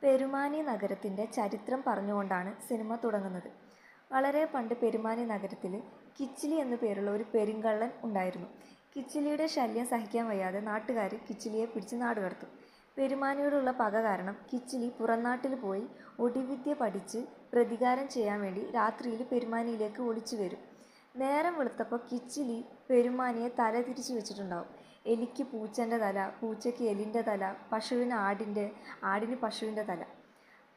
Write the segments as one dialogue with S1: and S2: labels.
S1: പെരുമാനി നഗരത്തിൻ്റെ ചരിത്രം പറഞ്ഞുകൊണ്ടാണ് സിനിമ തുടങ്ങുന്നത്. വളരെ പണ്ട് പെരുമാനി നഗരത്തിൽ കിച്ചിലി എന്നു പേരുള്ള ഒരു പെരുങ്കള്ളൻ ഉണ്ടായിരുന്നു. കിച്ചിലിയുടെ ശല്യം സഹിക്കാൻ വയ്യാതെ നാട്ടുകാർ കിച്ചിലിയെ പിടിച്ച് നാടുകടത്തും. പെരുമാനിയോടുള്ള പക കാരണം കിച്ചിലി പുറംനാട്ടിൽ പോയി ഒടിവിദ്യ പഠിച്ച് പ്രതികാരം ചെയ്യാൻ വേണ്ടി രാത്രിയിൽ പെരുമാനിയിലേക്ക് ഒളിച്ചു വരും. നേരം വെളുത്തപ്പോൾ കിച്ചിലി പെരുമാനിയെ തല തിരിച്ചു വെച്ചിട്ടുണ്ടാവും. എലിക്ക് പൂച്ചൻ്റെ തല, പൂച്ചയ്ക്ക് എലിൻ്റെ തല, പശുവിന് ആടിൻ്റെ, ആടിന് പശുവിൻ്റെ തല.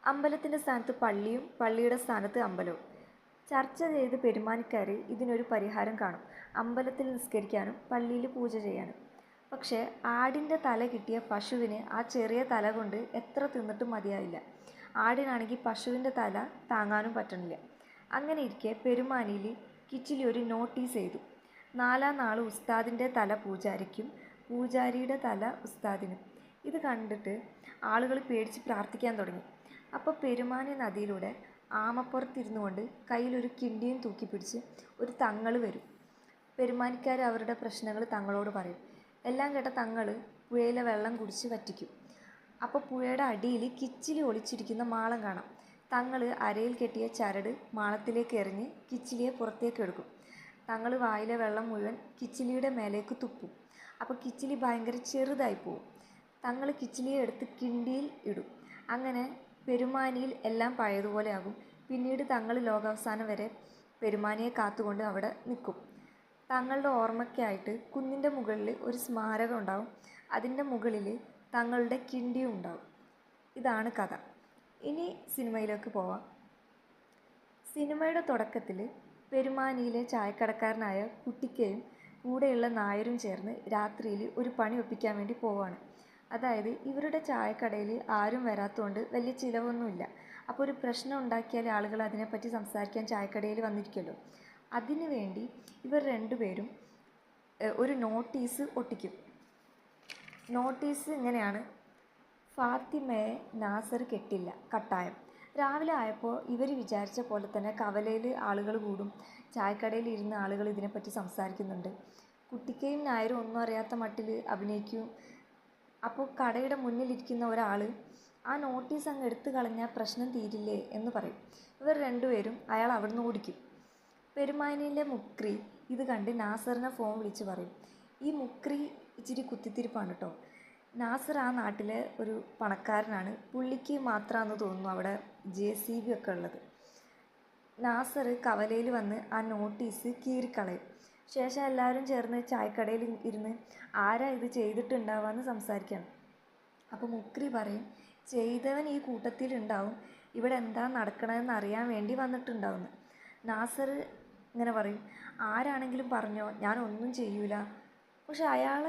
S1: അമ്പലത്തിൻ്റെ സ്ഥാനത്ത് പള്ളിയും പള്ളിയുടെ സ്ഥാനത്ത് അമ്പലവും. ചർച്ച ചെയ്ത് പെരുമാനിക്കാർ ഇതിനൊരു പരിഹാരം കാണും. അമ്പലത്തിൽ നിസ്കരിക്കാനും പള്ളിയിൽ പൂജ ചെയ്യാനും. പക്ഷേ ആടിൻ്റെ തല കിട്ടിയ പശുവിന് ആ ചെറിയ തല കൊണ്ട് എത്ര തിന്നിട്ടും മതിയായില്ല. ആടിനാണെങ്കിൽ പശുവിൻ്റെ തല താങ്ങാനും പറ്റണില്ല. അങ്ങനെ ഇരിക്കെ പെരുമാനിയിൽ കിച്ചിലി ഒരു നോട്ടീസ് ചെയ്തു. 4-ാം നാൾ ഉസ്താദിൻ്റെ തല പൂജാരിക്കും, പൂജാരിയുടെ തല ഉസ്താദിനും. ഇത് കണ്ടിട്ട് ആളുകൾ പേടിച്ച് പ്രാർത്ഥിക്കാൻ തുടങ്ങി. അപ്പോൾ പെരുമാനി നദിയിലൂടെ ആമപ്പുറത്തിരുന്നു കൊണ്ട് കയ്യിലൊരു കിണ്ടിയും തൂക്കിപ്പിടിച്ച് ഒരു തങ്ങൾ വരും. പെരുമാനിക്കാർ അവരുടെ പ്രശ്നങ്ങൾ തങ്ങളോട് പറയും. എല്ലാം കേട്ട തങ്ങൾ പുഴയിലെ വെള്ളം കുടിച്ച് വറ്റിക്കും. അപ്പോൾ പുഴയുടെ അടിയിൽ കിച്ചിലി ഒളിച്ചിരിക്കുന്ന മാളം കാണാം. തങ്ങൾ അരയിൽ കെട്ടിയ ചരട് മാളത്തിലേക്ക് എറിഞ്ഞ് കിച്ചിലിയെ പുറത്തേക്ക് എടുക്കും. തങ്ങൾ വായിലെ വെള്ളം മുഴുവൻ കിച്ചിലിയുടെ മേലേക്ക് തുപ്പും. അപ്പോൾ കിച്ചിലി ഭയങ്കര ചെറുതായി പോവും. തങ്ങൾ കിച്ചിലിയെ എടുത്ത് കിണ്ടിയിൽ ഇടും. അങ്ങനെ പെരുമാനിയിൽ എല്ലാം പഴയതുപോലെ ആകും. പിന്നീട് തങ്ങൾ ലോകാവസാനം വരെ പെരുമാനിയെ കാത്തുകൊണ്ട് അവിടെ നിൽക്കും. തങ്ങളുടെ ഓർമ്മയ്ക്കായിട്ട് കുന്നിൻ്റെ മുകളിൽ ഒരു സ്മാരകം ഉണ്ടാവും. അതിൻ്റെ മുകളിൽ തങ്ങളുടെ കിണ്ടിയും ഉണ്ടാവും. ഇതാണ് കഥ. ഇനി സിനിമയിലേക്ക് പോവാം. സിനിമയുടെ തുടക്കത്തിൽ പെരുമാനിയിലെ ചായക്കടക്കാരനായ കുട്ടിക്കയും കൂടെയുള്ള നായരും ചേർന്ന് രാത്രിയിൽ ഒരു പണി ഒപ്പിക്കാൻ വേണ്ടി പോവാണ്. അതായത് ഇവരുടെ ചായക്കടയിൽ ആരും വരാത്തതുകൊണ്ട് വലിയ ചിലവൊന്നുമില്ല. അപ്പോൾ ഒരു പ്രശ്നം ഉണ്ടാക്കിയാൽ ആളുകൾ അതിനെപ്പറ്റി സംസാരിക്കാൻ ചായക്കടയിൽ വന്നിരിക്കുമല്ലോ. അതിനു വേണ്ടി ഇവർ രണ്ടുപേരും ഒരു നോട്ടീസ് ഒട്ടിക്കും. നോട്ടീസ് ഇങ്ങനെയാണ്: ഫാത്തിമയെ നാസർ കെട്ടില്ല, കട്ടായം. രാവിലെ ആയപ്പോൾ ഇവർ വിചാരിച്ച പോലെ തന്നെ കവലയിൽ ആളുകൾ കൂടും. ചായക്കടയിൽ ഇരുന്ന് ആളുകൾ ഇതിനെപ്പറ്റി സംസാരിക്കുന്നുണ്ട്. കുട്ടിക്കയും നായരും ഒന്നും അറിയാത്ത മട്ടിൽ അഭിനയിക്കും. അപ്പോൾ കടയുടെ മുന്നിലിരിക്കുന്ന ഒരാൾ ആ നോട്ടീസ് അങ്ങ് എടുത്തു കളഞ്ഞാൽ പ്രശ്നം തീരില്ലേ എന്ന് പറയും. ഇവർ രണ്ടുപേരും അയാൾ അവിടുന്ന് ഓടിക്കും. പെരുമാനിയിലെ മുക്രി ഇത് കണ്ട് നാസറിനെ ഫോൺ വിളിച്ച് പറയും. ഈ മുക്രി ഇച്ചിരി കുത്തിത്തിരിപ്പാണ് കേട്ടോ. നാസർ ആ നാട്ടിലെ ഒരു പണക്കാരനാണ്. പുള്ളിക്ക് മാത്രമാണെന്ന് തോന്നുന്നു അവിടെ JCB ഒക്കെ ഉള്ളത്. നാസർ കവലയിൽ വന്ന് ആ നോട്ടീസ് കീറിക്കളയും. ശേഷം എല്ലാവരും ചേർന്ന് ചായക്കടയിൽ ഇരുന്ന് ആരാ ഇത് ചെയ്തിട്ടുണ്ടാവാന്ന് സംസാരിക്കണം. അപ്പോൾ മുക്രി പറയും, ചെയ്തവൻ ഈ കൂട്ടത്തിലുണ്ടാവും, ഇവിടെ എന്താ നടക്കണമെന്ന് അറിയാൻ വേണ്ടി വന്നിട്ടുണ്ടാവുമെന്ന്. നാസർ ഇങ്ങനെ പറയും, ആരാണെങ്കിലും പറഞ്ഞോ, ഞാനൊന്നും ചെയ്യൂല. പക്ഷെ അയാൾ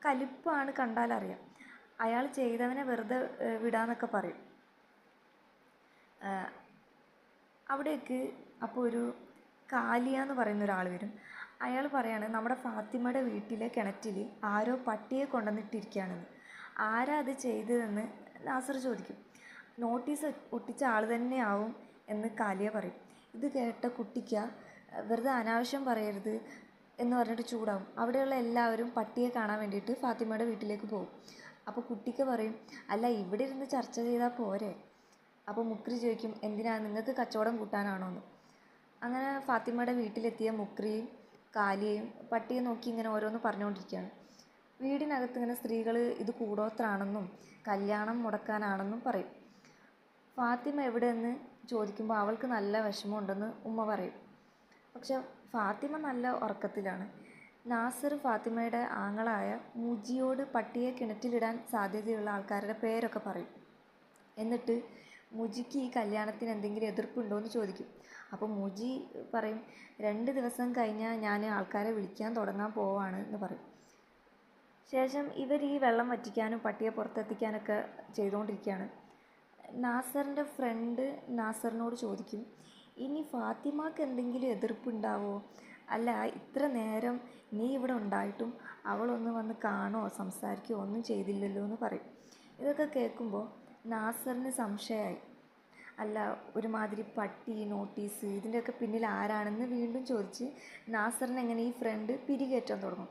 S1: കലിപ്പാണ്, കണ്ടാലറിയാം. അയാൾ ചെയ്തവനെ വെറുതെ വിടാന്നൊക്കെ പറയും. അവിടേക്ക് അപ്പോൾ ഒരു കാലിയ എന്ന് പറയുന്ന ഒരാൾ വരും. അയാൾ പറയാണ്, നമ്മുടെ ഫാത്തിമയുടെ വീട്ടിലെ കിണറ്റിൽ ആരോ പട്ടിയെ കൊണ്ടുവന്നിട്ടിരിക്കുകയാണെന്ന്. ആരാ അത് ചെയ്തതെന്ന് നാസർ ചോദിക്കും. നോട്ടീസ് ഒട്ടിച്ച ആൾ തന്നെയാവും എന്ന് കാലിയ പറയും. ഇത് കേട്ട കുട്ടിക്ക വെറുതെ അനാവശ്യം പറയരുത് എന്ന് പറഞ്ഞിട്ട് ചൂടാവും. അവിടെയുള്ള എല്ലാവരും പട്ടിയെ കാണാൻ വേണ്ടിയിട്ട് ഫാത്തിമയുടെ വീട്ടിലേക്ക് പോകും. അപ്പോൾ കുട്ടിക്ക പറയും, അല്ല ഇവിടെ ഇരുന്ന് ചർച്ച ചെയ്താൽ പോരെ. അപ്പോൾ മുക്രി ചോദിക്കും, എന്തിനാ, നിങ്ങൾക്ക് കച്ചവടം കൂട്ടാനാണോ എന്ന്. അങ്ങനെ ഫാത്തിമയുടെ വീട്ടിലെത്തിയ മുക്രിയും കാലിയയും പട്ടിയെ നോക്കി ഇങ്ങനെ ഓരോന്ന് പറഞ്ഞുകൊണ്ടിരിക്കുകയാണ്. വീടിനകത്ത് ഇങ്ങനെ സ്ത്രീകൾ ഇത് കൂടോത്രാണെന്നും കല്യാണം മുടക്കാനാണെന്നും പറയും. ഫാത്തിമ എവിടെയെന്ന് ചോദിക്കുമ്പോൾ അവൾക്ക് നല്ല വിഷമമുണ്ടെന്ന് ഉമ്മ പറയും. പക്ഷെ ഫാത്തിമ നല്ല ഉറക്കത്തിലാണ്. നാസർ ഫാത്തിമയുടെ ആങ്ങളായ മുജിയോട് പട്ടിയെ കിണറ്റിലിടാൻ സാധ്യതയുള്ള ആൾക്കാരുടെ പേരൊക്കെ പറയും. എന്നിട്ട് മുജിക്ക് ഈ കല്യാണത്തിന് എന്തെങ്കിലും എതിർപ്പുണ്ടോ എന്ന് ചോദിക്കും. അപ്പോൾ മുജി പറയും, 2 ദിവസം കഴിഞ്ഞാൽ ഞാൻ ആൾക്കാരെ വിളിക്കാൻ തുടങ്ങാൻ പോവാണ് എന്ന് പറയും. ശേഷം ഇവർ ഈ വെള്ളം വറ്റിക്കാനും പട്ടിയെ പുറത്തെത്തിക്കാനൊക്കെ ചെയ്തുകൊണ്ടിരിക്കുകയാണ്. നാസറിൻ്റെ ഫ്രണ്ട് നാസറിനോട് ചോദിക്കും, ഇനി ഫാത്തിമക്ക് എന്തെങ്കിലും എതിർപ്പുണ്ടാവോ? അല്ല, ഇത്ര നേരം നീ ഇവിടെ ഉണ്ടായിട്ടും അവളൊന്ന് വന്ന് കാണോ സംസാരിക്കുകയോ ഒന്നും ചെയ്തില്ലല്ലോ എന്ന് പറയും. ഇതൊക്കെ കേൾക്കുമ്പോൾ നാസറിന് സംശയമായി. അല്ല, ഒരുമാതിരി പട്ടി, നോട്ടീസ്, ഇതിൻ്റെയൊക്കെ പിന്നിൽ ആരാണെന്ന് വീണ്ടും ചോദിച്ച് നാസറിന് എങ്ങനെ ഈ ഫ്രണ്ട് പിരികേറ്റാൻ തുടങ്ങും.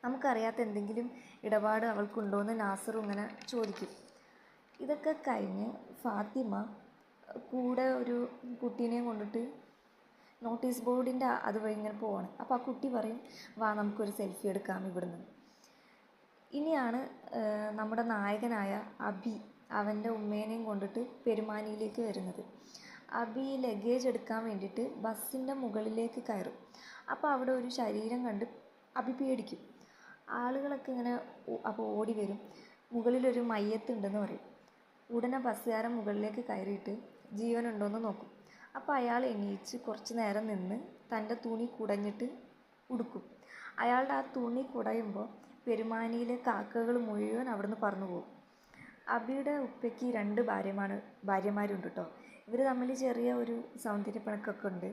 S1: നമുക്കറിയാത്ത എന്തെങ്കിലും ഇടപാട് അവൾക്കുണ്ടോ എന്ന് നാസറും ഇങ്ങനെ ചോദിക്കും. ഇതൊക്കെ കഴിഞ്ഞ് ഫാത്തിമ കൂടെ ഒരു കുട്ടീനെയും കൊണ്ടിട്ട് നോട്ടീസ് ബോർഡിൻ്റെ അതുവഴി ഇങ്ങനെ പോവാണ്. അപ്പോൾ ആ കുട്ടി പറയും, വാ നമുക്കൊരു സെൽഫി എടുക്കാം ഇവിടുന്ന്. ഇനിയാണ് നമ്മുടെ നായകനായ അബി അവൻ്റെ ഉമ്മേനെയും കൊണ്ടിട്ട് പെരുമാനിയിലേക്ക് വരുന്നത്. അബി ലഗേജ് എടുക്കാൻ വേണ്ടിയിട്ട് ബസ്സിൻ്റെ മുകളിലേക്ക് കയറും. അപ്പോൾ അവിടെ ഒരു ശരീരം കണ്ട് അബി പേടിക്കും. ആളുകളൊക്കെ ഇങ്ങനെ അപ്പോൾ ഓടി വരും. മുകളിലൊരു മയ്യത്തുണ്ടെന്ന് പറയും. ഉടനെ ബസ്സുകാരൻ മുകളിലേക്ക് കയറിയിട്ട് ജീവനുണ്ടോയെന്ന് നോക്കും. അപ്പോൾ അയാൾ എണീച്ച് കുറച്ച് നേരം നിന്ന് തൻ്റെ തുണി കുടഞ്ഞിട്ട് ഉടുക്കും. അയാളുടെ ആ തുണി കുടയുമ്പോൾ പെരുമാനിയിലെ കാക്കകൾ മുഴുവൻ അവിടുന്ന് പറന്നു പോകും. അബിയുടെ ഉപ്പയ്ക്ക് 2 ഭാര്യമാരുണ്ട് കേട്ടോ. ഇവർ തമ്മിൽ ചെറിയ ഒരു സൗന്ദര്യപ്പിണക്കൊക്കെ ഉണ്ട്.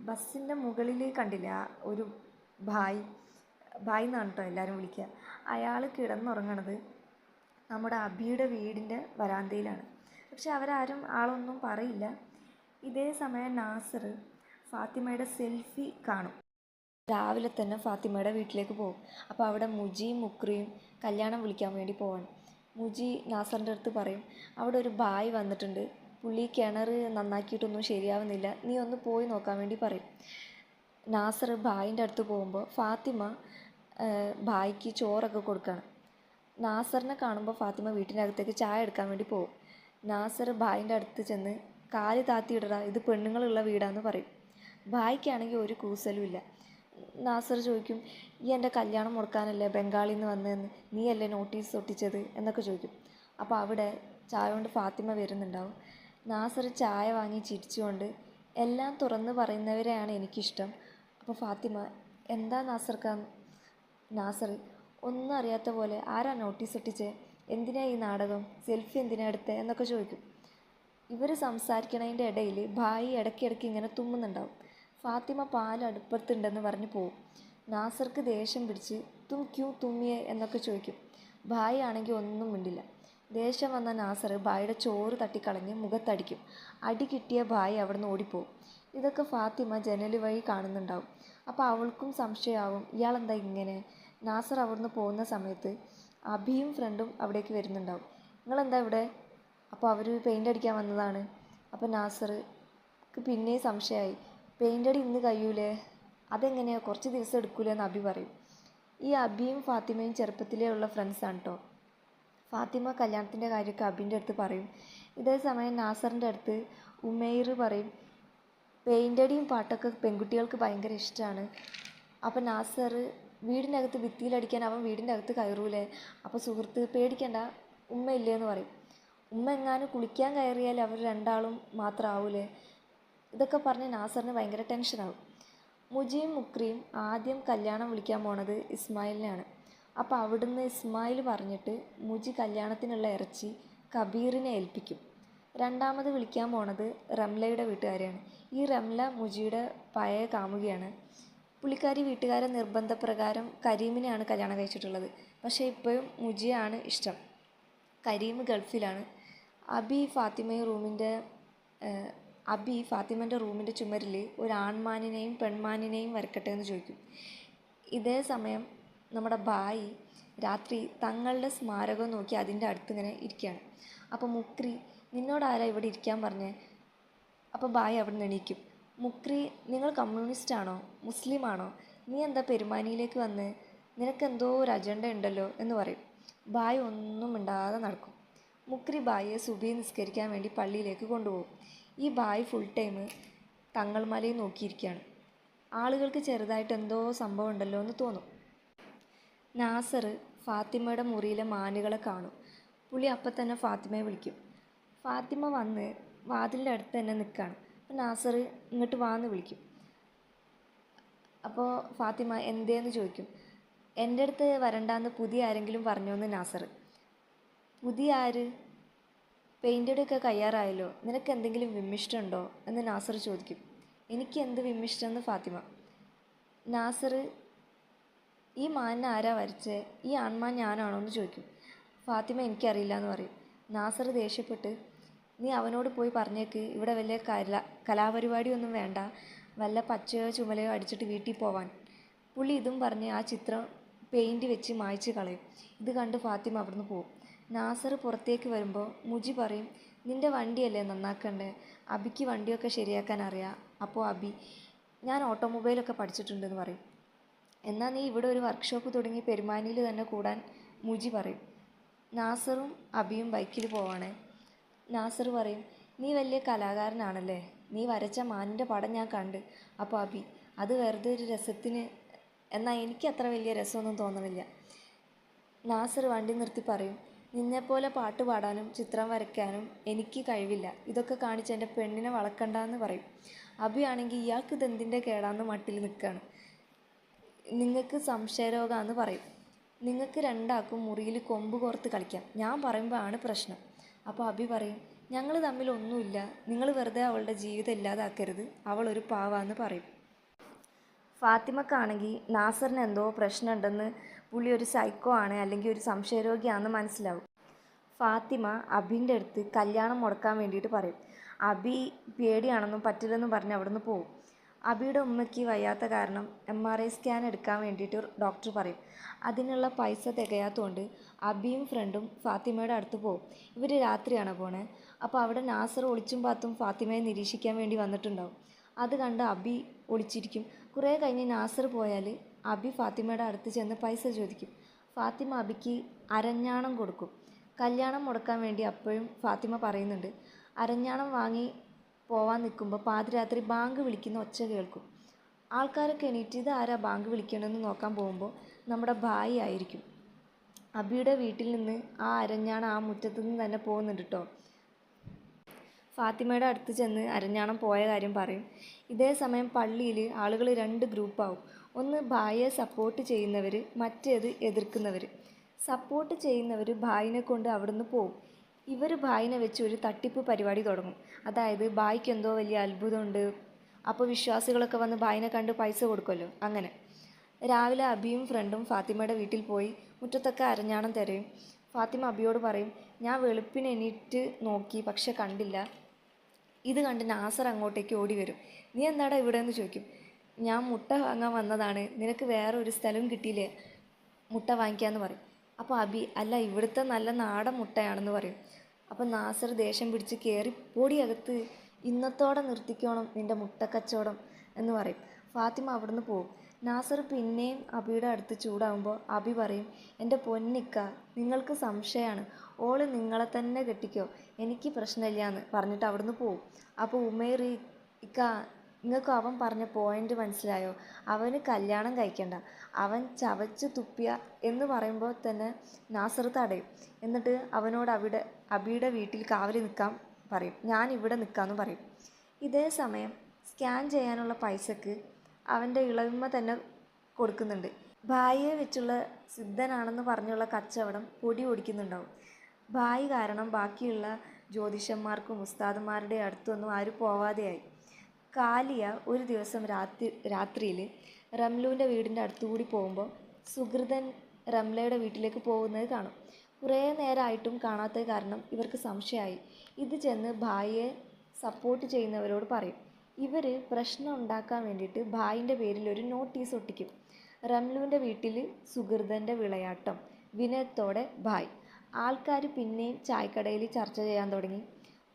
S1: ബസ്സിൻ്റെ മുകളിൽ കണ്ടില്ല ഒരു ഭായ് എന്നാണ് കേട്ടോ എല്ലാവരും വിളിക്കുക. അയാൾ കിടന്നുറങ്ങണത് നമ്മുടെ അബിയുടെ വീടിൻ്റെ വരാന്തയിലാണ്. പക്ഷെ അവരാരും ആളൊന്നും പറയില്ല. ഇതേ സമയം നാസർ ഫാത്തിമയുടെ സെൽഫി കാണും. രാവിലെ തന്നെ ഫാത്തിമയുടെ വീട്ടിലേക്ക് പോകും. അപ്പോൾ അവിടെ മുജിയും മുക്രിയും കല്യാണം വിളിക്കാൻ വേണ്ടി പോവാണ്. മുജി നാസറിൻ്റെ അടുത്ത് പറയും, അവിടെ ഒരു ഭായ് വന്നിട്ടുണ്ട്, പുള്ളി കിണർ നന്നാക്കിയിട്ടൊന്നും ശരിയാവുന്നില്ല, നീ ഒന്ന് പോയി നോക്കാൻ വേണ്ടി പറയും. നാസർ ഭായിൻ്റെ അടുത്ത് പോകുമ്പോൾ ഫാത്തിമ ഭായിക്ക് ചോറൊക്കെ കൊടുക്കുകയാണ്. നാസറിനെ കാണുമ്പോൾ ഫാത്തിമ വീട്ടിൻ്റെ അകത്തേക്ക് ചായ എടുക്കാൻ വേണ്ടി പോകും. നാസർ ഭായിൻ്റെ അടുത്ത് ചെന്ന് കാല് താത്തിയിടടാ, ഇത് പെണ്ണുങ്ങളുള്ള വീടാന്ന് പറയും. ഭായിക്കാണെങ്കിൽ ഒരു കൂസലും ഇല്ല. നാസർ ചോദിക്കും, ഈ എൻ്റെ കല്യാണം മുടക്കാനല്ലേ ബംഗാളിൽ നിന്ന് വന്നതെന്ന്, നീയല്ലേ നോട്ടീസ് ഒട്ടിച്ചത് എന്നൊക്കെ ചോദിക്കും. അപ്പോൾ അവിടെ ചായ കൊണ്ട് ഫാത്തിമ വരുന്നുണ്ടാവും. നാസർ ചായ വാങ്ങി ചിരിച്ചുകൊണ്ട്, എല്ലാം തുറന്ന് പറയുന്നവരെയാണ് എനിക്കിഷ്ടം. അപ്പോൾ ഫാത്തിമ, എന്താ നാസർ ഒന്നും അറിയാത്ത പോലെ, ആരാ നോട്ടീസ് ഒട്ടിച്ചേ, എന്തിനാ ഈ നാടകം, സെൽഫി എന്തിനാ എടുത്തേ എന്നൊക്കെ ചോദിക്കും. ഇവർ സംസാരിക്കണതിൻ്റെ ഇടയിൽ ഭായി ഇടയ്ക്കിടയ്ക്ക് ഇങ്ങനെ തുമ്മുന്നുണ്ടാവും. ഫാത്തിമ പാൽ അടുപ്പത്തുണ്ടെന്ന് പറഞ്ഞ് പോവും. നാസർക്ക് ദേഷ്യം പിടിച്ച് തും ക്യൂ തുമ്മിയേ എന്നൊക്കെ ചോദിക്കും. ഭായി ആണെങ്കിൽ ഒന്നും മിണ്ടില്ല. ദേഷ്യം വന്ന നാസർ ഭായിയുടെ ചോറ് തട്ടിക്കളഞ്ഞ് മുഖത്തടിക്കും. അടി കിട്ടിയ ഭായി അവിടുന്ന് ഓടിപ്പോവും. ഇതൊക്കെ ഫാത്തിമ ജനൽ വഴി കാണുന്നുണ്ടാവും. അപ്പോൾ അവൾക്കും സംശയമാവും, ഇയാളെന്താ ഇങ്ങനെ. നാസർ അവിടുന്ന് പോകുന്ന സമയത്ത് അബിയും ഫ്രണ്ടും അവിടേക്ക് വരുന്നുണ്ടാവും. നിങ്ങളെന്താ ഇവിടെ? അപ്പോൾ അവർ പെയിൻ്റ് അടിക്കാൻ വന്നതാണ്. അപ്പോൾ നാസർക്ക് പിന്നെയും സംശയമായി, പെയിൻ്റ് അടി ഇന്ന് കഴിയൂലേ, അതെങ്ങനെയാണ്, കുറച്ച് ദിവസം എടുക്കൂലേ എന്ന് അബി പറയും. ഈ അബിയും ഫാത്തിമയും ചെറുപ്പത്തിലേ ഉള്ള ഫ്രണ്ട്സാണ് കേട്ടോ. ഫാത്തിമ കല്യാണത്തിൻ്റെ കാര്യമൊക്കെ അബിൻ്റെ അടുത്ത് പറയും. ഇതേ സമയം നാസറിൻ്റെ അടുത്ത് ഉമേർ പറയും, പെയിൻ്റ് അടിയും പാട്ടൊക്കെ പെൺകുട്ടികൾക്ക് ഭയങ്കര ഇഷ്ടമാണ്. അപ്പോൾ നാസർ, വീടിനകത്ത് ഭിത്തിയിലടിക്കാൻ അവൻ വീടിൻ്റെ അകത്ത് കയറൂലേ, അപ്പോൾ സുഹൃത്ത് പേടിക്കണ്ട, ഉമ്മ ഇല്ലേന്ന് പറയും. ഉമ്മ എങ്ങാനും കുളിക്കാൻ കയറിയാൽ അവർ രണ്ടാളും മാത്രം ആവൂലേ. ഇതൊക്കെ പറഞ്ഞ് നാസറിന് ഭയങ്കര ടെൻഷനാവും. മുജിയും മുക്രിയും ആദ്യം കല്യാണം വിളിക്കാൻ പോണത് ഇസ്മായിലിനെയാണ്. അപ്പോൾ അവിടുന്ന് ഇസ്മായിൽ പറഞ്ഞിട്ട് മുജി കല്യാണത്തിനുള്ള ഇറച്ചി കബീറിനെ ഏൽപ്പിക്കും. രണ്ടാമത് വിളിക്കാൻ പോണത് റംലയുടെ വീട്ടുകാരെയാണ്. ഈ റംല മുജിയുടെ പഴയ കാമുകിയാണ്. പുള്ളിക്കാരി വീട്ടുകാരെ നിർബന്ധപ്രകാരം കരീമിനെയാണ് കല്യാണം കഴിച്ചിട്ടുള്ളത്. പക്ഷേ ഇപ്പോഴും മുജിയാണ് ഇഷ്ടം. കരീം ഗൾഫിലാണ്. അബി ഫാത്തിമൻ്റെ റൂമിൻ്റെ ചുമരിൽ ഒരു ആൺമാനിനെയും പെൺമാനിനെയും വരക്കട്ടെ എന്ന് ചോദിക്കും. ഇതേ സമയം നമ്മുടെ ഭായി രാത്രി തങ്ങളുടെ സ്മാരകം നോക്കി അതിൻ്റെ അടുത്തിങ്ങനെ ഇരിക്കുകയാണ്. അപ്പോൾ മുക്രി, നിന്നോടാരാ ഇവിടെ ഇരിക്കാൻ പറഞ്ഞേ? അപ്പോൾ ഭായി അവിടെ നിന്ന് എണീക്കും. മുക്രി, നിങ്ങൾ കമ്മ്യൂണിസ്റ്റാണോ, മുസ്ലിമാണോ, നീ എന്താ പെരുമാനിയിലേക്ക് വന്ന്, നിനക്കെന്തോ ഒരു അജണ്ട ഉണ്ടല്ലോ എന്ന് പറയും. ഭായ് ഒന്നും മിണ്ടാതെ നടക്കും. മുക്രി ഭായിയെ സുബഹി നിസ്കരിക്കാൻ വേണ്ടി പള്ളിയിലേക്ക് കൊണ്ടുപോകും. ഈ ഭായ് ഫുൾ ടൈം തങ്ങൾമലയിൽ നോക്കിയിരിക്കുകയാണ്. ആളുകൾക്ക് ചെറുതായിട്ട് എന്തോ സംഭവം ഉണ്ടല്ലോ എന്ന് തോന്നും. നാസർ ഫാത്തിമയുടെ മുറിയിലെ മാനുകളെ കാണും. പുള്ളി അപ്പം തന്നെ ഫാത്തിമയെ വിളിക്കും. ഫാത്തിമ വന്ന് വാതിലിൻ്റെ അടുത്ത് തന്നെ നിൽക്കുകയാണ്. അപ്പോൾ നാസർ ഇങ്ങോട്ട് വാന്ന് വിളിക്കും. അപ്പോൾ ഫാത്തിമ എന്തേന്ന് ചോദിക്കും. എൻ്റെ അടുത്ത് വരണ്ടാന്ന് പുതിയ ആരെങ്കിലും പറഞ്ഞോന്ന് നാസർ. പുതിയ ആര്? പെയിൻ്റടിയൊക്കെ കയ്യാറായല്ലോ, നിനക്ക് എന്തെങ്കിലും വിമ്മിഷ്ടമുണ്ടോ എന്ന് നാസർ ചോദിക്കും. എനിക്ക് എന്ത് വിമ്മിഷ്ടമെന്ന് ഫാത്തിമ. നാസർ, ഈ മാനിനെ ആരാ വരച്ചേ, ഈ ആൺമാൻ ഞാനാണോ എന്ന് ചോദിക്കും. ഫാത്തിമ എനിക്കറിയില്ല എന്ന് പറയും. നാസർ ദേഷ്യപ്പെട്ട്, നീ അവനോട് പോയി പറഞ്ഞേക്ക് ഇവിടെ വലിയ കലാപരിപാടിയൊന്നും വേണ്ട, വല്ല പച്ചയോ ചുമലയോ അടിച്ചിട്ട് വീട്ടിൽ പോവാൻ. പുള്ളി ഇതും പറഞ്ഞ് ആ ചിത്രം പെയിൻറ്റ് വെച്ച് മായ്ച്ച് കളയും. ഇത് കണ്ട് ഫാത്തിമ അവിടുന്ന് പോവും. നാസർ പുറത്തേക്ക് വരുമ്പോൾ മുജി പറയും, നിൻ്റെ വണ്ടിയല്ലേ നന്നാക്കണ്ടേ, അബിക്ക് വണ്ടിയൊക്കെ ശരിയാക്കാൻ അറിയാം. അപ്പോൾ അബി, ഞാൻ ഓട്ടോമൊബൈലൊക്കെ പഠിച്ചിട്ടുണ്ടെന്ന് പറയും. എന്നാൽ നീ ഇവിടെ ഒരു വർക്ക്ഷോപ്പ് തുടങ്ങി പെരുമാനിയിൽ തന്നെ കൂടാൻ മുജി പറയും. നാസറും അബിയും ബൈക്കിൽ പോവാണേ. നാസർ പറയും, നീ വലിയ കലാകാരനാണല്ലേ, നീ വരച്ച മാനിൻ്റെ പടം ഞാൻ കണ്ട്. അപ്പോൾ അബി, അത് വെറുതെ ഒരു രസത്തിന്, എന്നാൽ എനിക്ക് അത്ര വലിയ രസമൊന്നും തോന്നണില്ല. നാസർ വണ്ടി നിർത്തി പറയും, നിന്നെപ്പോലെ പാട്ട് പാടാനും ചിത്രം വരയ്ക്കാനും എനിക്ക് കഴിവില്ല, ഇതൊക്കെ കാണിച്ച് എൻ്റെ പെണ്ണിനെ വളക്കണ്ടെന്ന് പറയും. അബി ആണെങ്കിൽ ഇയാൾക്ക് ഇതെന്തിൻ്റെ കേടാന്ന് മട്ടിൽ നിൽക്കുകയാണ്. നിങ്ങൾക്ക് സംശയരോഗമാണെന്ന് പറയും. നിങ്ങൾക്ക് രണ്ടാൾക്കും മുറിയിൽ കൊമ്പ് കോർത്ത് കളിക്കാം, ഞാൻ പറയുമ്പോൾ ആണ് പ്രശ്നം. അപ്പോൾ അബി പറയും, ഞങ്ങൾ തമ്മിലൊന്നുമില്ല, നിങ്ങൾ വെറുതെ അവളുടെ ജീവിതം ഇല്ലാതാക്കരുത്, അവളൊരു പാവാന്ന് പറയും. ഫാത്തിമക്കാണെങ്കിൽ നാസറിന് എന്തോ പ്രശ്നമുണ്ടെന്ന്, പുള്ളി ഒരു സൈക്കോ ആണ് അല്ലെങ്കിൽ ഒരു സംശയരോഗിയാണെന്ന് മനസ്സിലാവും. ഫാത്തിമ അബിൻ്റെ അടുത്ത് കല്യാണം മുടക്കാൻ വേണ്ടിയിട്ട് പറയും. അബി പേടിയാണെന്നും പറ്റില്ലെന്നും പറഞ്ഞ് അവിടുന്ന് പോവും. അബിയുടെ ഉമ്മയ്ക്ക് വയ്യാത്ത കാരണം MRI സ്കാൻ എടുക്കാൻ വേണ്ടിയിട്ട് ഡോക്ടർ പറയും. അതിനുള്ള പൈസ തികയാത്തതുകൊണ്ട് അബിയും ഫ്രണ്ടും ഫാത്തിമയുടെ അടുത്ത് പോവും. ഇവർ രാത്രിയാണ് പോണേ. അപ്പോൾ അവിടെ നാസർ ഒളിച്ചും പാത്തും ഫാത്തിമയെ നിരീക്ഷിക്കാൻ വേണ്ടി വന്നിട്ടുണ്ടാവും. അത് കണ്ട് അബി ഒളിച്ചിരിക്കും. കുറേ കഴിഞ്ഞ് നാസർ പോയാൽ അബി ഫാത്തിമയുടെ അടുത്ത് ചെന്ന് പൈസ ചോദിക്കും. ഫാത്തിമ അബിക്ക് അരഞ്ഞാണം കൊടുക്കും. കല്യാണം മുടക്കാൻ വേണ്ടി അപ്പോഴും ഫാത്തിമ പറയുന്നുണ്ട്. അരഞ്ഞാണം വാങ്ങി പോവാൻ നിൽക്കുമ്പോൾ പാതിരാത്രി ബാങ്ക് വിളിക്കുന്ന ഒച്ച കേൾക്കും. ആൾക്കാരൊക്കെ എണീറ്റ് ഇത് ആരാ ബാങ്ക് വിളിക്കണമെന്ന് നോക്കാൻ പോകുമ്പോൾ നമ്മുടെ ഭായി ആയിരിക്കും. അബിയുടെ വീട്ടിൽ നിന്ന് ആ അരഞ്ഞാണം ആ മുറ്റത്തു നിന്ന് തന്നെ പോകുന്നുണ്ട് കേട്ടോ. ഫാത്തിമയുടെ അടുത്ത് ചെന്ന് അരഞ്ഞാണം പോയ കാര്യം പറയും. ഇതേ സമയം പള്ളിയിൽ ആളുകൾ 2 ഗ്രൂപ്പാവും. ഒന്ന് ഭായിയെ സപ്പോർട്ട് ചെയ്യുന്നവർ, മറ്റേത് എതിർക്കുന്നവർ. സപ്പോർട്ട് ചെയ്യുന്നവർ ഭായിനെ കൊണ്ട് അവിടുന്ന് പോവും. ഇവർ ഭായിനെ വെച്ച് ഒരു തട്ടിപ്പ് പരിപാടി തുടങ്ങും. അതായത് ഭായിക്ക് എന്തോ വലിയ അത്ഭുതമുണ്ട്, അപ്പോൾ വിശ്വാസികളൊക്കെ വന്ന് ഭായിനെ കണ്ട് പൈസ കൊടുക്കുമല്ലോ, അങ്ങനെ. രാവിലെ അബിയും ഫ്രണ്ടും ഫാത്തിമയുടെ വീട്ടിൽ പോയി മുറ്റത്തൊക്കെ അരഞ്ഞാണം തിരയും. ഫാത്തിമ അബിയോട് പറയും, ഞാൻ വെളുപ്പിന് എണീറ്റ് നോക്കി, പക്ഷെ കണ്ടില്ല. ഇത് കണ്ട് നാസർ അങ്ങോട്ടേക്ക് ഓടി വരും. നീ എന്താടാ ഇവിടെ എന്ന് ചോദിക്കും. ഞാൻ മുട്ട വാങ്ങാൻ വന്നതാണ്, നിനക്ക് വേറെ ഒരു സ്ഥലവും കിട്ടിയില്ലേ മുട്ട വാങ്ങിക്കാമെന്ന് പറയും. അപ്പോൾ അബി, അല്ല ഇവിടുത്തെ നല്ല നാടൻ മുട്ടയാണെന്ന് പറയും. അപ്പോൾ നാസർ ദേഷ്യം പിടിച്ച് കയറി പൊടിയകത്ത്, ഇന്നത്തോടെ നിർത്തിക്കോണം നിൻ്റെ മുട്ടക്കച്ചവടം എന്ന് പറയും. ഫാത്തിമ അവിടുന്ന് പോകും. നാസർ പിന്നെയും അബിയുടെ അടുത്ത് ചൂടാവുമ്പോൾ അബി പറയും, എൻ്റെ പൊന്നിക്ക, നിങ്ങൾക്ക് സംശയമാണ്, ഓള് നിങ്ങളെ തന്നെ കെട്ടിക്കോ, എനിക്ക് പ്രശ്നമില്ലയെന്ന് പറഞ്ഞിട്ട് അവിടുന്ന് പോവും. അപ്പോൾ ഉമേർ, ഇക്ക നിങ്ങൾക്ക് അവൻ പറഞ്ഞ പോയിൻ്റ് മനസ്സിലായോ, അവന് കല്യാണം കഴിക്കണ്ട, അവൻ ചവച്ച് തുപ്പിയ എന്ന് പറയുമ്പോൾ തന്നെ നാസർ തടയും. എന്നിട്ട് അവനോട് അബിയുടെ വീട്ടിൽ കാവലി നിൽക്കാൻ പറയും. ഞാൻ ഇവിടെ നിൽക്കാമെന്ന് പറയും. ഇതേ സമയം സ്കാൻ ചെയ്യാനുള്ള പൈസക്ക് അവൻ്റെ ഇളവിമ്മ തന്നെ കൊടുക്കുന്നുണ്ട്. ഭായിയെ വെച്ചുള്ള സിദ്ധനാണെന്ന് പറഞ്ഞുള്ള കച്ചവടം പൊടി ഓടിക്കുന്നുണ്ടാവും. ഭായി കാരണം ബാക്കിയുള്ള ജ്യോതിഷന്മാർക്കും ഉസ്താദന്മാരുടെ അടുത്തൊന്നും ആരും പോവാതെയായി. കാലിയ ഒരു ദിവസം രാത്രിയിൽ റംലുവിൻ്റെ വീടിൻ്റെ അടുത്തുകൂടി പോകുമ്പോൾ സുഹൃതൻ റംലയുടെ വീട്ടിലേക്ക് പോകുന്നത് കാണും. കുറേ നേരമായിട്ടും കാണാത്തത് കാരണം ഇവർക്ക് സംശയമായി. ഇത് ചെന്ന് ഭായിയെ സപ്പോർട്ട് ചെയ്യുന്നവരോട് പറയും. ഇവർ പ്രശ്നം ഉണ്ടാക്കാൻ വേണ്ടിയിട്ട് ഭായിൻ്റെ പേരിൽ ഒരു നോട്ടീസ് ഒട്ടിക്കും. റംലുവിൻ്റെ വീട്ടിൽ സുഹൃതൻ്റെ വിളയാട്ടം, വിനയത്തോടെ ഭായ്. ആൾക്കാർ പിന്നെയും ചായക്കടയിൽ ചർച്ച ചെയ്യാൻ തുടങ്ങി.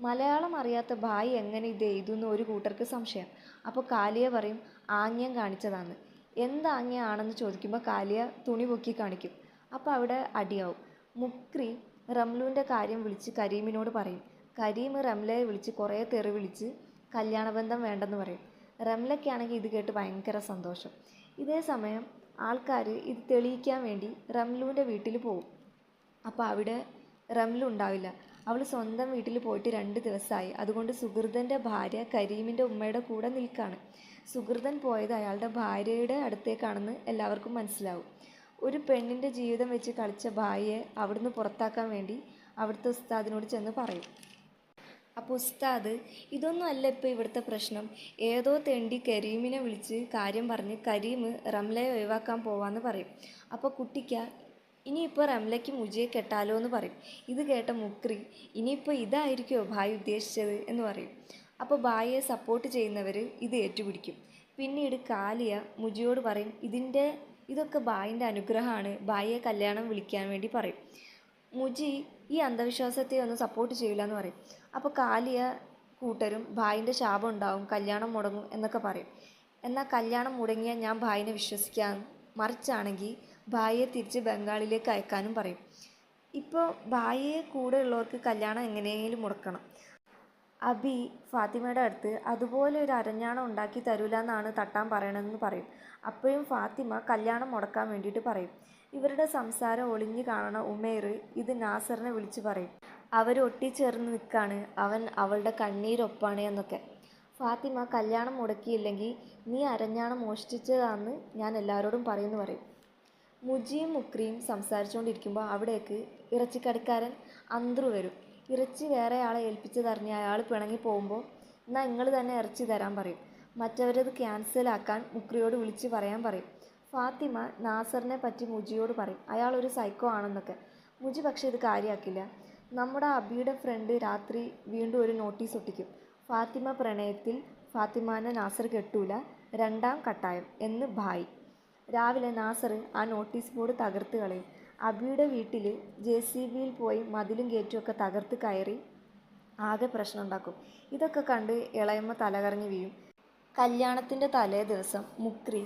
S1: മലയാളം അറിയാത്ത ഭായ് എങ്ങനെ ഇത് എഴുതുന്നു ഒരു കൂട്ടർക്ക് സംശയം. അപ്പോൾ കാലിയ പറയും, ആംഗ്യം കാണിച്ചതാണ്. എന്താംഗ്യമാണെന്ന് ചോദിക്കുമ്പോൾ കാലിയ തുണി പൊക്കി കാണിക്കും. അപ്പോൾ അവിടെ അടിയാവും. മുക്രി റംലുവിൻ്റെ കാര്യം വിളിച്ച് കരീമിനോട് പറയും. കരീം റംലയെ വിളിച്ച് കുറേ തെറി വിളിച്ച് കല്യാണബന്ധം വേണ്ടെന്ന് പറയും. റംലയ്ക്കാണെങ്കിൽ ഇത് കേട്ട് ഭയങ്കര സന്തോഷം. ഇതേ സമയം ആൾക്കാർ ഇത് തെളിയിക്കാൻ വേണ്ടി റംലുവിൻ്റെ വീട്ടിൽ പോകും. അപ്പോൾ അവിടെ റംലു ഉണ്ടാവില്ല. അവൾ സ്വന്തം വീട്ടിൽ പോയിട്ട് 2 ദിവസമായി. അതുകൊണ്ട് സുഹൃതൻ്റെ ഭാര്യ കരീമിൻ്റെ ഉമ്മയുടെ കൂടെ നിൽക്കുകയാണ്. സുഹൃതൻ പോയത് അയാളുടെ ഭാര്യയുടെ അടുത്തേക്കാണെന്ന് എല്ലാവർക്കും മനസ്സിലാവും. ഒരു പെണ്ണിൻ്റെ ജീവിതം വെച്ച് കളിച്ച ഭാര്യയെ അവിടുന്ന് പുറത്താക്കാൻ വേണ്ടി അവിടുത്തെ ഉസ്താദിനോട് ചെന്ന് പറയും. അപ്പോൾ ഉസ്താദ്, ഇതൊന്നും അല്ല ഇപ്പോൾ ഇവിടുത്തെ പ്രശ്നം, ഏതോ തെണ്ടി കരീമിനെ വിളിച്ച് കാര്യം പറഞ്ഞ് കരീം റംലയെ ഒഴിവാക്കാൻ പോവാന്ന് പറയും. അപ്പോൾ കുട്ടിക്ക, ഇനിയിപ്പോൾ റംലയ്ക്ക് മുജിയെ കെട്ടാലോ എന്ന് പറയും. ഇത് കേട്ട മുക്രി, ഇനിയിപ്പോൾ ഇതായിരിക്കുമോ ഭായ് ഉദ്ദേശിച്ചത് എന്ന് പറയും. അപ്പോൾ ഭായിയെ സപ്പോർട്ട് ചെയ്യുന്നവർ ഇത് ഏറ്റുപിടിക്കും. പിന്നീട് കാലിയ മുജിയോട് പറയും, ഇതൊക്കെ ഭായിൻ്റെ അനുഗ്രഹമാണ്, ഭായിയെ കല്യാണം വിളിക്കാൻ വേണ്ടി പറയും. മുജി ഈ അന്ധവിശ്വാസത്തെ ഒന്നും സപ്പോർട്ട് ചെയ്യില്ല എന്ന് പറയും. അപ്പോൾ കാലിയ കൂട്ടരും ഭായിൻ്റെ ശാപം ഉണ്ടാവും, കല്യാണം മുടങ്ങും എന്നൊക്കെ പറയും. എന്നാൽ കല്യാണം മുടങ്ങിയാൽ ഞാൻ ഭായിനെ വിശ്വസിക്കാം, മറിച്ചാണെങ്കിൽ ഭായിയെ തിരിച്ച് ബംഗാളിലേക്ക് അയക്കാനും പറയും. ഇപ്പോൾ ഭായിയെ കൂടെ ഉള്ളവർക്ക് കല്യാണം എങ്ങനെയെങ്കിലും മുടക്കണം. അബി ഫാത്തിമയുടെ അടുത്ത് അതുപോലെ ഒരു അരഞ്ഞാണം ഉണ്ടാക്കി തരൂല എന്നാണ് തട്ടാൻ പറയണമെന്ന് പറയും. അപ്പോഴും ഫാത്തിമ കല്യാണം മുടക്കാൻ വേണ്ടിയിട്ട് പറയും. ഇവരുടെ സംസാരം ഒളിഞ്ഞു കാണണ ഉമേർ ഇത് നാസറിനെ വിളിച്ചു പറയും. അവർ ഒട്ടിച്ചേർന്ന് നിൽക്കാണ്, അവൻ അവളുടെ കണ്ണീരൊപ്പാണ് എന്നൊക്കെ. ഫാത്തിമ കല്യാണം മുടക്കിയില്ലെങ്കിൽ നീ അരഞ്ഞാണം മോഷ്ടിച്ചതാണെന്ന് ഞാൻ എല്ലാവരോടും പറയുമെന്ന് പറയും. മുജിയും മുക്രിയും സംസാരിച്ചുകൊണ്ടിരിക്കുമ്പോൾ അവിടേക്ക് ഇറച്ചിക്കടക്കാരൻ അന്ത്രു വരും. ഇറച്ചി വേറെ ആളെ ഏൽപ്പിച്ചതറിഞ്ഞ് അയാൾ പിണങ്ങി പോകുമ്പോൾ എന്നാൽ നിങ്ങൾ തന്നെ ഇറച്ചി തരാൻ പറയും. മറ്റവരത് ക്യാൻസലാക്കാൻ മുക്രിയോട് വിളിച്ച് പറയാൻ പറയും. ഫാത്തിമ നാസറിനെ പറ്റി മുജിയോട് പറയും, അയാളൊരു സൈക്കോ ആണെന്നൊക്കെ. മുജി പക്ഷേ ഇത് കാര്യമാക്കില്ല. നമ്മുടെ അബിയുടെ ഫ്രണ്ട് രാത്രി വീണ്ടും ഒരു നോട്ടീസ് ഒട്ടിക്കും. ഫാത്തിമ പ്രണയത്തിൽ, ഫാത്തിമാനെ നാസർ കെട്ടൂല, 2ാം കട്ടായം എന്ന് ഭായ്. രാവിലെ നാസർ ആ നോട്ടീസ് ബോർഡ് തകർത്ത് കളയും. അബിയുടെ വീട്ടിൽ JCBയിൽ പോയി മതിലും ഗേറ്റുമൊക്കെ തകർത്ത് കയറി ആകെ പ്രശ്നം ഉണ്ടാക്കും. ഇതൊക്കെ കണ്ട് ഇളയമ്മ തലകറങ്ങി വീഴും. കല്യാണത്തിൻ്റെ തലേ ദിവസം മുക്രി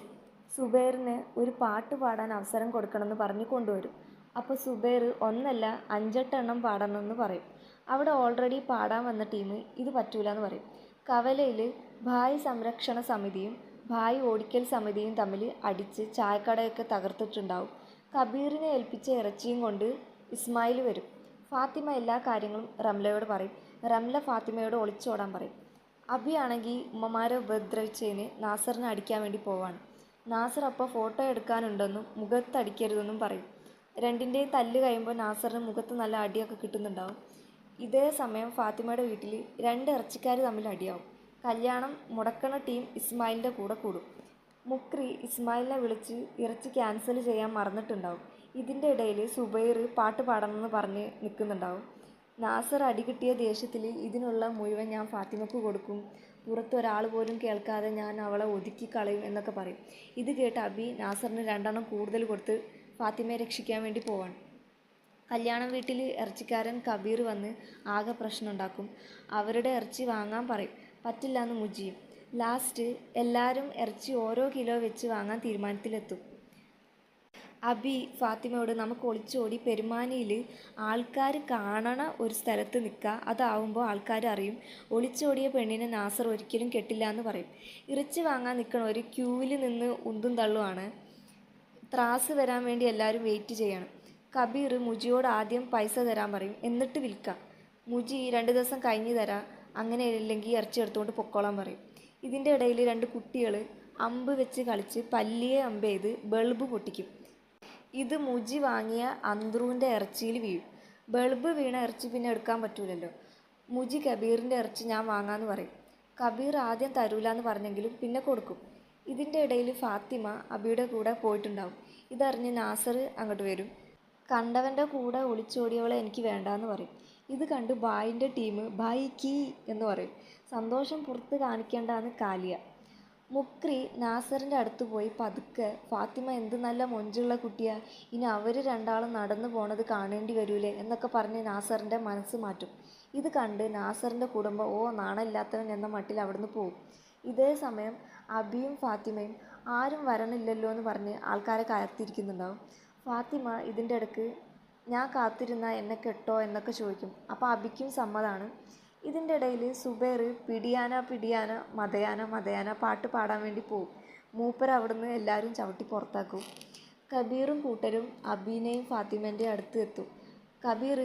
S1: സുബൈറിന് ഒരു പാട്ട് പാടാൻ അവസരം കൊടുക്കണമെന്ന് പറഞ്ഞ് കൊണ്ടുവരും. അപ്പോൾ സുബൈർ 1 അല്ല 5-8 എണ്ണം പാടണമെന്ന് പറയും. അവിടെ ഓൾറെഡി പാടാൻ വന്ന ടീം ഇത് പറ്റൂല എന്ന് പറയും. കവലയിൽ ഭായ് സംരക്ഷണ സമിതിയും ഭായ് ഓടിക്കൽ സമിതിയും തമ്മിൽ അടിച്ച് ചായക്കടയൊക്കെ തകർത്തിട്ടുണ്ടാവും. കബീറിനെ ഏൽപ്പിച്ച ഇറച്ചിയും കൊണ്ട് ഇസ്മായിൽ വരും. ഫാത്തിമ എല്ലാ കാര്യങ്ങളും റംലയോട് പറയും. റംല ഫാത്തിമയോട് ഒളിച്ചോടാൻ പറയും. അബി ആണെങ്കിൽ ഉമ്മമാരെ ഉപദ്രവിച്ചതിന് നാസറിനെ അടിക്കാൻ വേണ്ടി പോവാണ്. നാസർ അപ്പോൾ ഫോട്ടോ എടുക്കാനുണ്ടെന്നും മുഖത്തടിക്കരുതെന്നും പറയും. രണ്ടിൻ്റെയും തല്ല് കഴിയുമ്പോൾ നാസറിന് മുഖത്ത് നല്ല അടിയൊക്കെ കിട്ടുന്നുണ്ടാവും. ഇതേ സമയം ഫാത്തിമയുടെ വീട്ടിൽ 2 ഇറച്ചിക്കാർ തമ്മിൽ അടിയാവും. കല്യാണം മുടക്കണ ടീം ഇസ്മായിലിൻ്റെ കൂടെ കൂടും. മുക്രി ഇസ്മായിലിനെ വിളിച്ച് ഇറച്ചി ക്യാൻസൽ ചെയ്യാൻ മറന്നിട്ടുണ്ടാവും. ഇതിൻ്റെ ഇടയിൽ സുബൈർ പാട്ട് പാടണമെന്ന് പറഞ്ഞ് നിൽക്കുന്നുണ്ടാവും. നാസർ അടി കിട്ടിയ ദേഷ്യത്തിൽ ഇതിനുള്ള മുഴുവൻ ഞാൻ ഫാത്തിമക്ക് കൊടുക്കും, പുറത്തൊരാൾ പോലും കേൾക്കാതെ ഞാൻ അവളെ ഒതുക്കി കളയും എന്നൊക്കെ പറയും. ഇത് കേട്ട് അബി നാസറിന് 2 എണ്ണം കൂടുതൽ കൊടുത്ത് ഫാത്തിമയെ രക്ഷിക്കാൻ വേണ്ടി പോവാണ്. കല്യാണ വീട്ടിൽ ഇറച്ചിക്കാരൻ കബീർ വന്ന് ആകെ പ്രശ്നം ഉണ്ടാക്കും. അവരുടെ ഇറച്ചി വാങ്ങാൻ പറയും. പറ്റില്ല എന്ന് മുജിയും. ലാസ്റ്റ് എല്ലാവരും ഇറച്ചി ഓരോ കിലോ വെച്ച് വാങ്ങാൻ തീരുമാനത്തിലെത്തും. അബി ഫാത്തിമയോട് നമുക്ക് ഒളിച്ചോടി പെരുമാനിയിൽ ആൾക്കാർ കാണണ ഒരു സ്ഥലത്ത് നിൽക്കുക, അതാവുമ്പോൾ ആൾക്കാർ അറിയും. ഒളിച്ചോടിയ പെണ്ണിനെ നാസർ ഒരിക്കലും കെട്ടില്ല എന്ന് പറയും. ഇറച്ചി വാങ്ങാൻ നിൽക്കണ ഒരു ക്യൂവിൽ നിന്ന് ഉന്തും തള്ളുമാണ്. ത്രാസ് വരാൻ വേണ്ടി എല്ലാവരും വെയിറ്റ് ചെയ്യണം. കബീർ മുജിയോട് ആദ്യം പൈസ തരാൻ പറയും, എന്നിട്ട് വിൽക്കാം. മുജി 2 ദിവസം കഴിഞ്ഞ് തരാം, അങ്ങനെ ഇല്ലെങ്കിൽ ഇറച്ചി എടുത്തുകൊണ്ട് പൊക്കോളാൻ പറയും. ഇതിൻ്റെ ഇടയിൽ 2 കുട്ടികൾ അമ്പ് വെച്ച് കളിച്ച് പല്ലിയെ അമ്പ് ചെയ്ത് ബൾബ് പൊട്ടിക്കും. ഇത് മുജി വാങ്ങിയ അന്ത്രൂൻ്റെ ഇറച്ചിയിൽ വീഴും. ബൾബ് വീണ ഇറച്ചി പിന്നെ എടുക്കാൻ പറ്റൂലല്ലോ. മുജി കബീറിൻ്റെ ഇറച്ചി ഞാൻ വാങ്ങാമെന്ന് പറയും. കബീർ ആദ്യം തരൂല എന്ന് പറഞ്ഞെങ്കിലും പിന്നെ കൊടുക്കും. ഇതിൻ്റെ ഇടയിൽ ഫാത്തിമ അബിയുടെ കൂടെ പോയിട്ടുണ്ടാവും. ഇതറിഞ്ഞ് നാസർ അങ്ങോട്ട് വരും. കണ്ടവൻ്റെ കൂടെ ഒളിച്ചോടിയവളെ എനിക്ക് വേണ്ടാന്ന് പറയും. ഇത് കണ്ട് ഭായിൻ്റെ ടീം ഭായ് കീ എന്ന് പറയും. സന്തോഷം പുറത്ത് കാണിക്കേണ്ടെന്ന് കാലിയ. മുക്രി നാസറിൻ്റെ അടുത്ത് പോയി പതുക്കെ, ഫാത്തിമ എന്ത് നല്ല മൊഞ്ചുള്ള കുട്ടിയാ, ഇനി അവർ 2 നടന്നു പോണത് കാണേണ്ടി വരൂലേ എന്നൊക്കെ പറഞ്ഞ് നാസറിൻ്റെ മനസ്സ് മാറ്റും. ഇത് കണ്ട് നാസറിൻ്റെ കുടുംബം ഓ നാണമില്ലാത്തവൻ എന്ന മട്ടിൽ അവിടുന്ന് പോകും. ഇതേ സമയം അബിയും ഫാത്തിമയും ആരും വരണില്ലല്ലോ എന്ന് പറഞ്ഞ് ആൾക്കാരെ കാത്തിരിക്കുന്നുണ്ടാവും. ഫാത്തിമ ഇതിൻ്റെ ഇടയ്ക്ക് ഞാൻ കാത്തിരുന്ന എന്നെ കെട്ടോ എന്നൊക്കെ ചോദിക്കും. അപ്പോൾ അബിക്കും സമ്മതമാണ്. ഇതിൻ്റെ ഇടയിൽ സുബൈർ പിടിയാന പിടിയാന മതയാന മതയാന പാട്ട് പാടാൻ വേണ്ടി പോകും. മൂപ്പർ അവിടുന്ന് എല്ലാവരും ചവിട്ടി പുറത്താക്കും. കബീറും കൂട്ടരും അബീനെയും ഫാത്തിമേൻ്റെയും അടുത്ത് എത്തും. കബീർ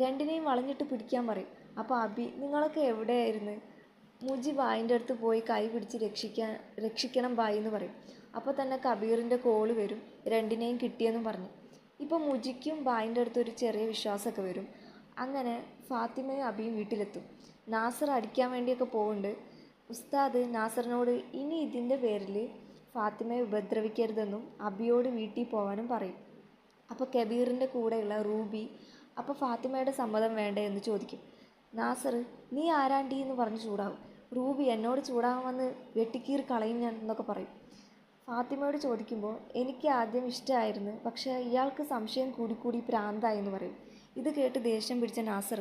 S1: 2നെയും വളഞ്ഞിട്ട് പിടിക്കാൻ പറയും. അപ്പോൾ അബി നിങ്ങളൊക്കെ എവിടെയായിരുന്നു? മുജി ഭായിൻ്റെ അടുത്ത് പോയി കൈ പിടിച്ച് രക്ഷിക്കണം ഭായി എന്ന് പറയും. അപ്പോൾ തന്നെ കബീറിൻ്റെ കോള് വരും, 2നെയും കിട്ടിയെന്നും പറഞ്ഞു. ഇപ്പോൾ മുജിക്കും ഭായിൻ്റെ അടുത്ത് ഒരു ചെറിയ വിശ്വാസമൊക്കെ വരും. അങ്ങനെ ഫാത്തിമയും അബിയും വീട്ടിലെത്തും. നാസർ അടിക്കാൻ വേണ്ടിയൊക്കെ പോകുന്നുണ്ട്. ഉസ്താദ് നാസറിനോട് ഇനി ഇതിൻ്റെ പേരിൽ ഫാത്തിമയെ ഉപദ്രവിക്കരുതെന്നും അബിയോട് വീട്ടിൽ പോകാനും പറയും. അപ്പോൾ കബീറിൻ്റെ കൂടെയുള്ള റൂബി അപ്പോൾ ഫാത്തിമയുടെ സമ്മതം വേണ്ടേ എന്ന് ചോദിക്കും. നാസർ നീ ആരാണ്ടി എന്ന് പറഞ്ഞ് ചൂടാവും. റൂബി എന്നോട് ചൂടാവാൻ വന്ന് വെട്ടിക്കീറി കളയും ഞാൻ എന്നൊക്കെ പറയും. ഫാത്തിമയോട് ചോദിക്കുമ്പോൾ എനിക്ക് ആദ്യം ഇഷ്ടമായിരുന്നു, പക്ഷേ ഇയാൾക്ക് സംശയം കൂടിക്കൂടി പ്രാന്തായി എന്ന് പറയും. ഇത് കേട്ട് ദേഷ്യം പിടിച്ച നാസർ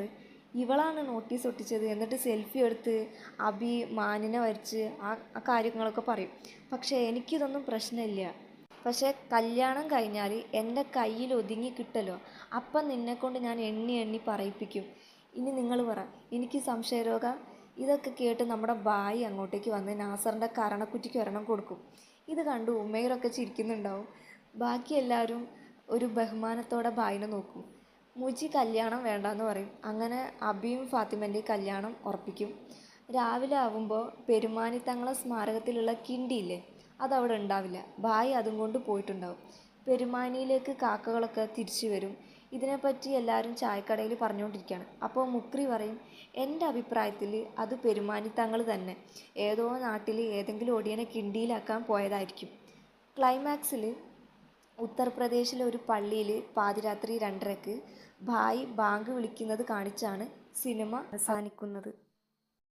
S1: ഇവളാണ് നോട്ടീസ് ഒട്ടിച്ചത് എന്നിട്ട് സെൽഫി എടുത്ത് അബി മാനിനെ വരച്ച് ആ കാര്യങ്ങളൊക്കെ പറയും. പക്ഷേ എനിക്കിതൊന്നും പ്രശ്നമില്ല. പക്ഷേ കല്യാണം കഴിഞ്ഞാൽ എൻ്റെ കയ്യിൽ ഒതുങ്ങി കിട്ടല്ലോ, അപ്പം നിന്നെക്കൊണ്ട് ഞാൻ എണ്ണി എണ്ണി പറയിപ്പിക്കും. ഇനി നിങ്ങൾ പറ, എനിക്ക് സംശയരോഗ? ഇതൊക്കെ കേട്ട് നമ്മുടെ ബായി അങ്ങോട്ടേക്ക് വന്ന് നാസറിൻ്റെ കരണക്കുറ്റിക്ക് ഒരെണ്ണം കൊടുക്കും. ഇത് കണ്ടു ഉമ്മയിലൊക്കെ ചിരിക്കുന്നുണ്ടാവും. ബാക്കി എല്ലാവരും ഒരു ബഹുമാനത്തോടെ ബായിനെ നോക്കും. മുജി കല്യാണം വേണ്ടാന്ന് പറയും. അങ്ങനെ അബിയും ഫാത്തിമൻ്റെയും കല്യാണം ഉറപ്പിക്കും. രാവിലെ ആവുമ്പോൾ പെരുമാനിത്തങ്ങളെ സ്മാരകത്തിലുള്ള കിണ്ടിയില്ലേ, അതവിടെ ഉണ്ടാവില്ല. ബായി അതും കൊണ്ട് പോയിട്ടുണ്ടാവും. പെരുമാനിയിലേക്ക് കാക്കകളൊക്കെ തിരിച്ചു വരും. ഇതിനെപ്പറ്റി എല്ലാവരും ചായക്കടയിൽ പറഞ്ഞുകൊണ്ടിരിക്കുകയാണ്. അപ്പോൾ മുക്രി പറയും, എൻ്റെ അഭിപ്രായത്തിൽ അത് പെരുമാനിത്തങ്ങൾ തന്നെ ഏതോ നാട്ടിൽ ഏതെങ്കിലും ഒടിയനെ കിണ്ടിയിലാക്കാൻ പോയതായിരിക്കും. ക്ലൈമാക്സിൽ ഉത്തർപ്രദേശിലെ ഒരു പള്ളിയിൽ പാതിരാത്രി 2:30-ക്ക് ഭായ് ബാങ്ക് വിളിക്കുന്നത് കാണിച്ചാണ് സിനിമ അവസാനിക്കുന്നത്.